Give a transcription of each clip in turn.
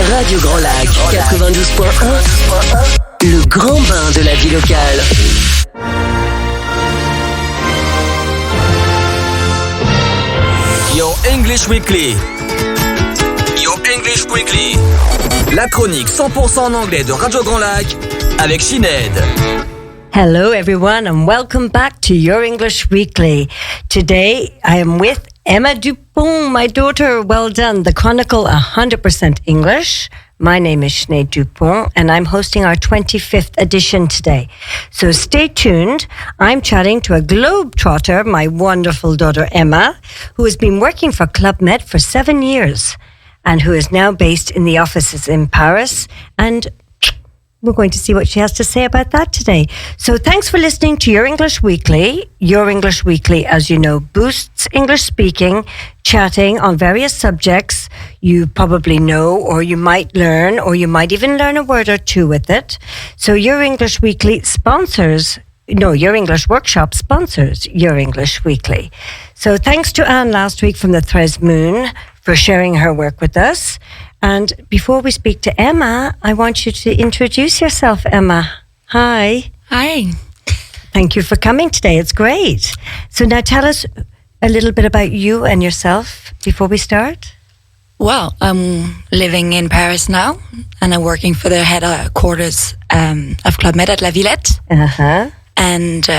Radio Grand Lac, 92.1, le grand bain de la vie locale. Your English Weekly. Your English Weekly. La chronique 100% en anglais de Radio Grand Lac avec Sinead. Hello everyone and welcome back to Your English Weekly. Today I am with Emma Dupont, my daughter. Well done. The Chronicle 100% English. My name is Sinead Dupont and I'm hosting our 25th edition today. So stay tuned. I'm chatting to a globetrotter, my wonderful daughter Emma, who has been working for Club Med for 7 years and who is now based in the offices in Paris, and we're going to see what she has to say about that today. So thanks for listening to Your English Weekly. Your English Weekly, as you know, boosts English speaking, chatting on various subjects you probably know or you might learn, or you might even learn a word or two with it. So Your English Weekly Your English Workshop sponsors Your English Weekly. So thanks to Anne last week from the Tres Moon for sharing her work with us. And before we speak to Emma, I want you to introduce yourself, Emma. Hi. Hi. Thank you for coming today. It's great. So now tell us a little bit about you and yourself before we start. Well, I'm living in Paris now, and I'm working for the headquarters of Club Med at La Villette. Uh-huh. And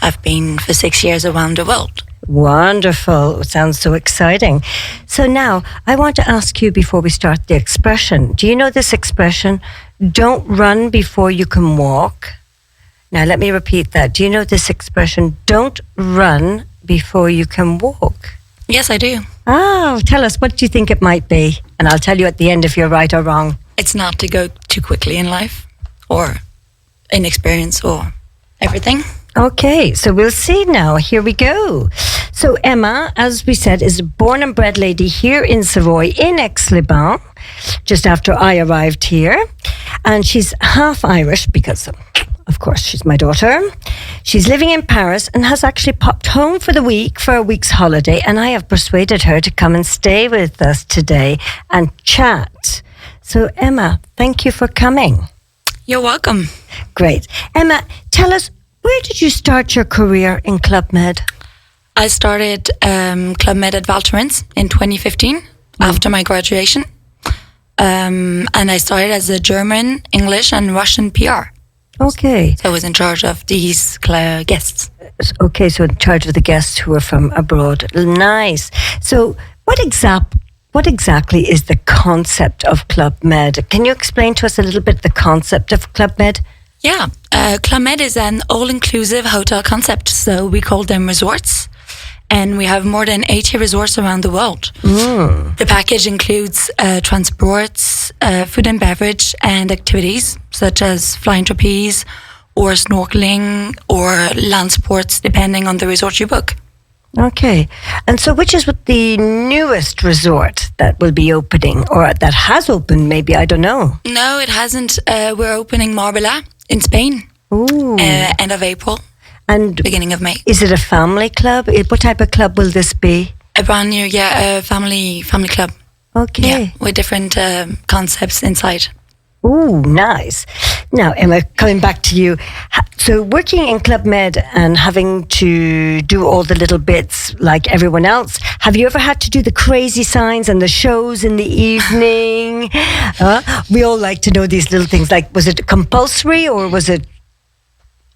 I've been for 6 years around the world. Wonderful. Sounds so exciting. So now, I want to ask you before we start the expression. Do you know this expression, don't run before you can walk? Now, let me repeat that. Do you know this expression, don't run before you can walk? Yes, I do. Oh, tell us, what do you think it might be? And I'll tell you at the end if you're right or wrong. It's not to go too quickly in life, or in experience, or everything. Okay, so we'll see now. Here we go. So Emma, as we said, is a born and bred lady here in Savoy, in aix-les-bains, just after I arrived here. And she's half Irish because, of course, she's my daughter. She's living in Paris and has actually popped home for a week's holiday. And I have persuaded her to come and stay with us today and chat. So Emma, thank you for coming. You're welcome. Great. Emma, tell us, where did you start your career in Club Med? I started Club Med at Val Thorens in 2015 after my graduation. And I started as a German, English, and Russian PR. Okay. So I was in charge of these guests. Okay, so in charge of the guests who are from abroad. Nice. So what exactly is the concept of Club Med? Can you explain to us a little bit the concept of Club Med? Yeah, Club Med is an all-inclusive hotel concept, so we call them resorts, and we have more than 80 resorts around the world. The package includes transports, food and beverage, and activities such as flying trapeze or snorkeling or land sports, depending on the resort you book. Okay, and so which is the newest resort that will be opening, or that has opened maybe, I don't know? No, it hasn't. We're opening Marbella in Spain. Ooh. End of April and beginning of May. Is it a family club? What type of club will this be? A brand new, family club. Okay. Yeah, with different concepts inside. Ooh, nice. Now, Emma, coming back to you. So working in Club Med and having to do all the little bits like everyone else, have you ever had to do the crazy signs and the shows in the evening? We all like to know these little things. Like, was it compulsory or was it...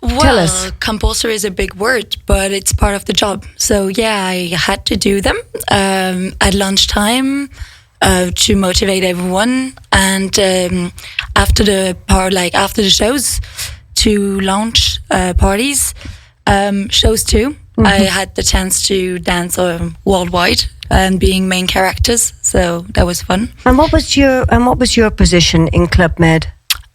Well, Tell us. Compulsory is a big word, but it's part of the job. So yeah, I had to do them at lunchtime to motivate everyone, and after the shows, to launch parties, shows too. Mm-hmm. I had the chance to dance worldwide and being main characters, so that was fun. And what was your position in Club Med?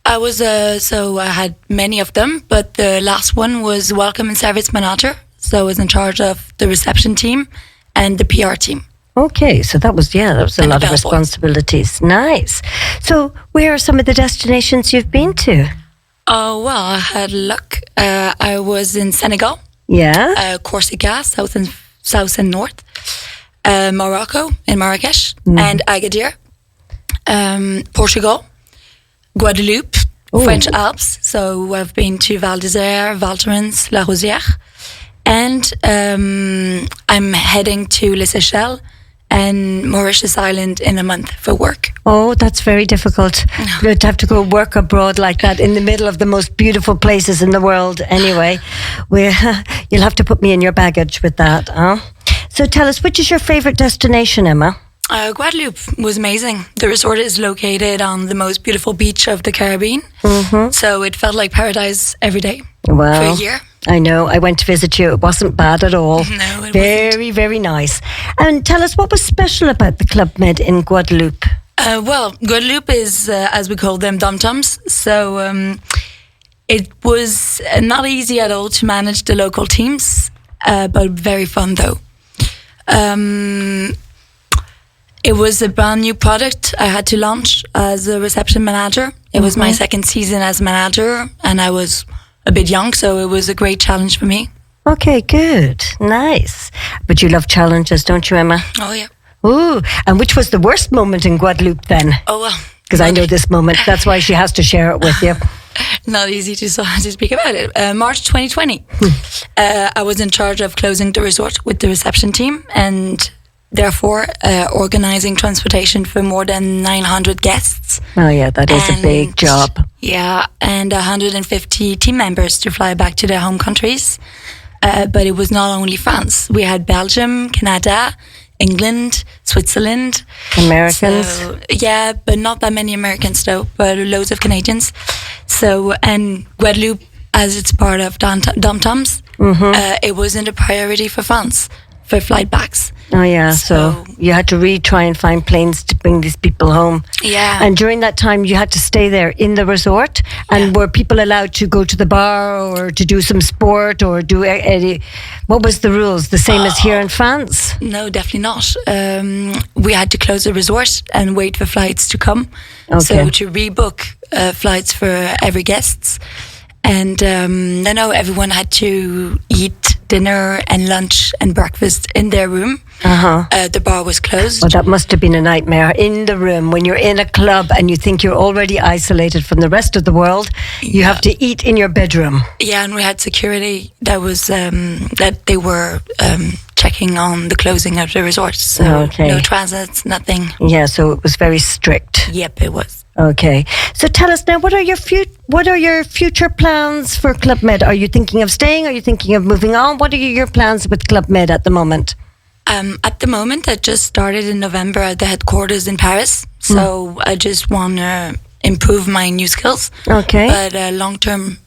I was so I had many of them, but the last one was welcome and service manager. So I was in charge of the reception team and the PR team. Okay, so that was a lot of responsibilities. Nice. So where are some of the destinations you've been to? Oh, well, I had luck. I was in Senegal. Yeah. Corsica, south and north. Morocco, in Marrakesh, and Agadir. Portugal, Guadeloupe, Ooh. French Alps. So I've been to Val d'Isère, Val Thorens, La Rosière. And I'm heading to Les Seychelles and Mauritius Island in a month for work. Oh, that's very difficult. To have to go work abroad like that in the middle of the most beautiful places in the world. Anyway, you'll have to put me in your baggage with that, huh? So tell us, which is your favorite destination, Emma? Guadeloupe was amazing. The resort is located on the most beautiful beach of the Caribbean. So it felt like paradise every day for a year. I know. I went to visit you. It wasn't bad at all. No, it very, very nice. And tell us, what was special about the Club Med in Guadeloupe? Well, Guadeloupe is, as we call them, dom-toms. So it was not easy at all to manage the local teams, but very fun though. It was a brand new product I had to launch as a reception manager. It was my second season as manager, and I was a bit young, so it was a great challenge for me. Okay, good. Nice. But you love challenges, don't you, Emma? Oh, yeah. Ooh, and which was the worst moment in Guadeloupe then? Oh, well. Because I know this moment. That's why she has to share it with you. Not easy to speak about it. March 2020. I was in charge of closing the resort with the reception team and therefore organizing transportation for more than 900 guests. Oh yeah, that is a big job. Yeah, and 150 team members to fly back to their home countries. But it was not only France. We had Belgium, Canada, England, Switzerland. Americans. So, yeah, but not that many Americans though, but loads of Canadians. So, and Guadeloupe, as it's part of dom-toms, it wasn't a priority for France for flight backs. Oh yeah, so you had to really try and find planes to bring these people home. Yeah. And during that time you had to stay there in the resort, and were people allowed to go to the bar or to do some sport or do any, what was the rules? The same as here in France? No, definitely not. We had to close the resort and wait for flights to come. Okay. So to rebook flights for every guests. And no, everyone had to eat dinner and lunch and breakfast in their room. The bar was closed. Well, that must have been a nightmare. In the room, when you're in a club and you think you're already isolated from the rest of the world, you have to eat in your bedroom. Yeah, and we had security that was that they were checking on the closing of the resort. So no transits, nothing. Yeah, so it was very strict. Yep, it was. Okay, so tell us now, what are your future plans for Club Med? Are you thinking of staying? Are you thinking of moving on? What are your plans with Club Med at the moment? At the moment, I just started in November at the headquarters in Paris, so I just want to improve my new skills. Okay, but long term,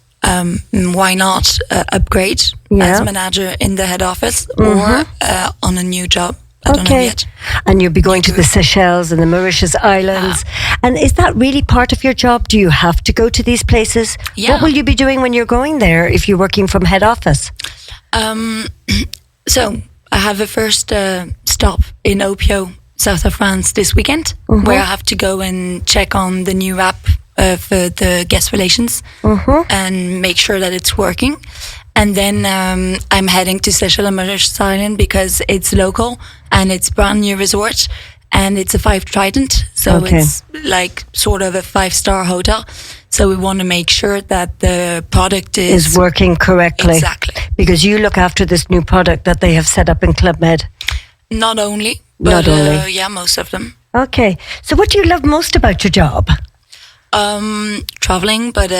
why not upgrade as manager in the head office or on a new job? I don't know yet. And you'll be going to the Seychelles and the Mauritius Islands. And is that really part of your job? Do you have to go to these places? Yeah. What will you be doing when you're going there if you're working from head office? So I have a first stop in Opio, south of France this weekend, where I have to go and check on the new app for the guest relations and make sure that it's working. And then I'm heading to Seychelles and Mauritius Island because it's local and it's brand new resort and it's a 5 Trident. So it's like sort of a 5-star hotel. So we want to make sure that the product is working correctly. Exactly. Because you look after this new product that they have set up in Club Med. Not only, but yeah, most of them. Okay. So what do you love most about your job? Traveling, but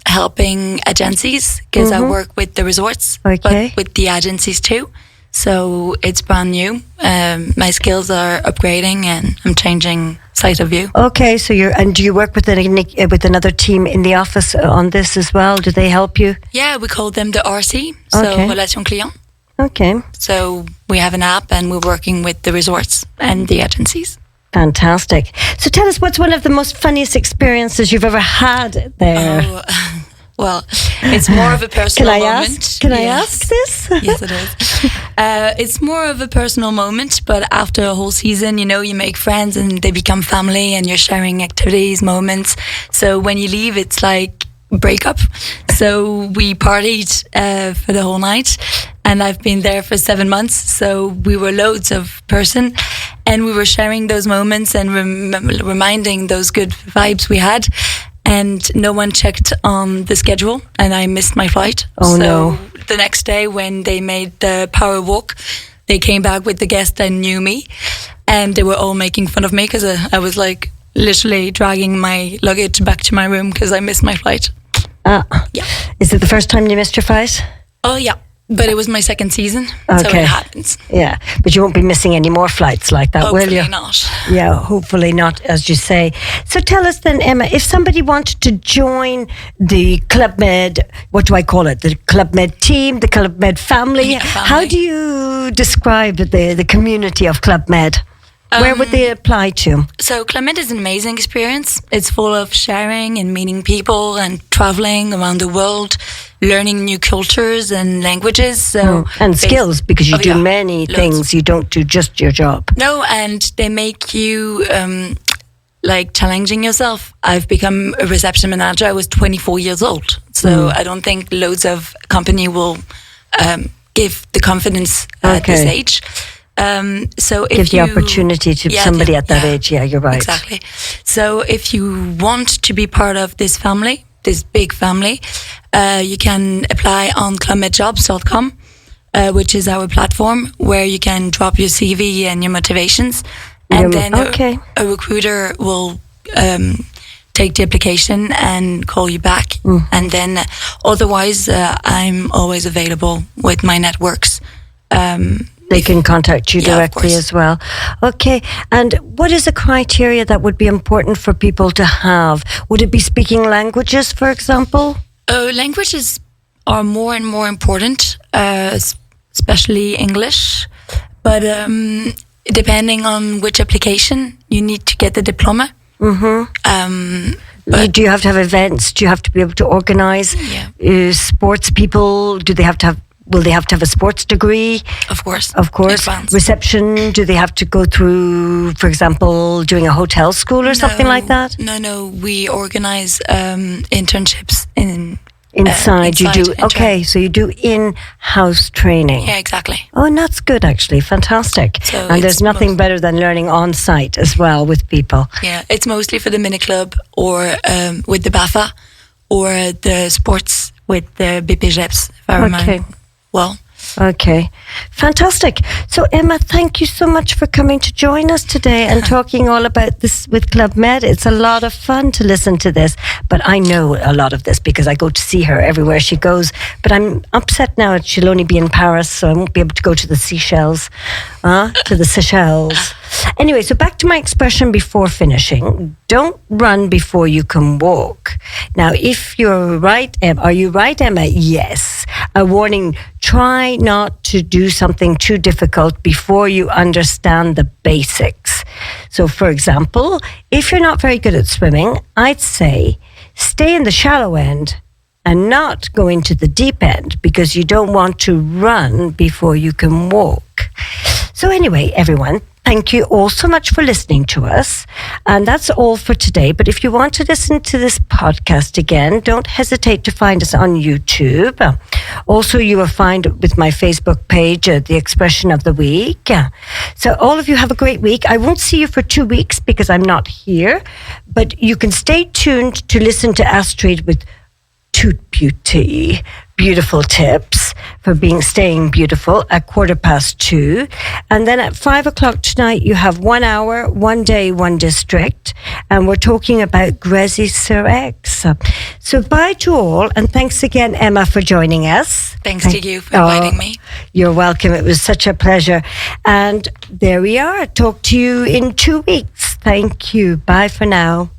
helping agencies because I work with the resorts, but with the agencies too. So it's brand new. My skills are upgrading, and I'm changing site of view. Okay, so do you work with another team in the office on this as well? Do they help you? Yeah, we call them the RC, so Relation Client. Okay. So we have an app, and we're working with the resorts and the agencies. Fantastic. So tell us, what's one of the most funniest experiences you've ever had there? Well, it's more of a personal moment. Can I ask this? Yes, it is. It's more of a personal moment, but after a whole season, you make friends and they become family and you're sharing activities, moments. So when you leave, it's like breakup. So we partied for the whole night, and I've been there for 7 months. So we were loads of person, and we were sharing those moments and reminding those good vibes we had. And no one checked on the schedule, and I missed my flight. Oh, no. The next day when they made the power walk, they came back with the guest that knew me, and they were all making fun of me because I was like literally dragging my luggage back to my room because I missed my flight. Yeah. Is it the first time you missed your flight? Oh, yeah. But it was my second season, so Okay. it happens. Yeah, but you won't be missing any more flights like that, will you? Hopefully not. Yeah, hopefully not, as you say. So tell us then, Emma, if somebody wanted to join the Club Med, what do I call it? The Club Med team, the Club Med family. Yeah, family. How do you describe the community of Club Med? Where would they apply to? So Club Med is an amazing experience. It's full of sharing and meeting people and traveling around the world, learning new cultures and languages. So And skills, because you do yeah, many loads. things. You don't do just your job. No, and they make you like challenging yourself. I've become a reception manager. I was 24 years old. So I don't think loads of company will give the confidence at this age. So if Give the opportunity to somebody at that age. Yeah, you're right. Exactly. So if you want to be part of this family, this big family, you can apply on clubmedjobs.com, which is our platform where you can drop your CV and your motivations. And then a recruiter will take the application and call you back. And then otherwise, I'm always available with my networks. They can contact you directly as well. Okay. And what is the criteria that would be important for people to have? Would it be speaking languages, for example? Languages are more and more important, especially English. But depending on which application, you need to get the diploma. Do you have to have events? Do you have to be able to organize sports people? Will they have to have a sports degree? Of course. Advanced. Reception, do they have to go through, for example, doing a hotel school or something like that? No. We organize internships Inside you do. Okay, so you do in-house training. Yeah, exactly. Oh, and that's good, actually. Fantastic. So and there's nothing better than learning on-site as well with people. Yeah, it's mostly for the mini club or with the BAFA or the sports with the BPGEPS, if I remember well. Okay, fantastic. So Emma, thank you so much for coming to join us today and talking all about this with Club Med. It's a lot of fun to listen to this, but I know a lot of this because I go to see her everywhere she goes. But I'm upset now that she'll only be in Paris, so I won't be able to go to the Seychelles. Anyway, so back to my expression before finishing. Don't run before you can walk. Now, if you're right, are you right, Emma? Yes. A warning, try not to do something too difficult before you understand the basics. So, for example, if you're not very good at swimming, I'd say stay in the shallow end and not go into the deep end because you don't want to run before you can walk. So anyway, everyone, thank you all so much for listening to us. And that's all for today. But if you want to listen to this podcast again, don't hesitate to find us on YouTube. Also, you will find with my Facebook page, the expression of the week. So all of you have a great week. I won't see you for 2 weeks because I'm not here. But you can stay tuned to listen to Astrid with Toot Beauty. Beautiful tips for staying beautiful at 2:15. And then at 5:00 tonight, you have 1 hour, 1 day, 1 district. And we're talking about Grésy-sur-Aix. So bye to all. And thanks again, Emma, for joining us. Thanks to you for inviting me. You're welcome. It was such a pleasure. And there we are. Talk to you in 2 weeks. Thank you. Bye for now.